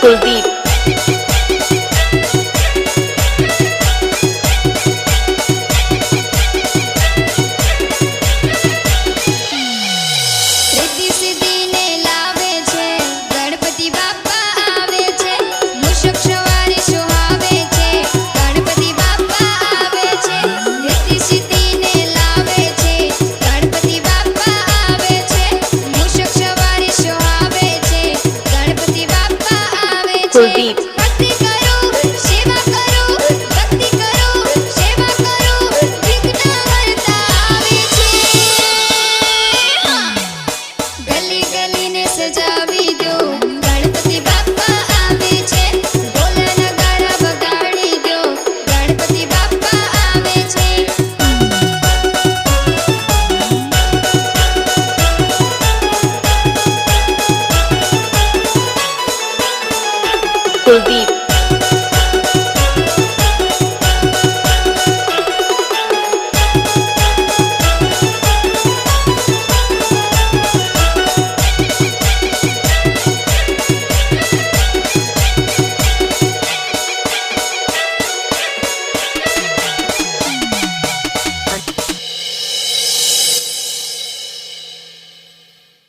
कुलदीप कुलदीप भक्ति करो सेवा करो भक्ति करो सेवा करो विघ्न हरता आवे छे। गली गली ने सजावी दो गणपति बाप्पा आवे छे। ढोल नगारा वगाड़ी दो गणपति बाप्पा आवे छे। कुलदीप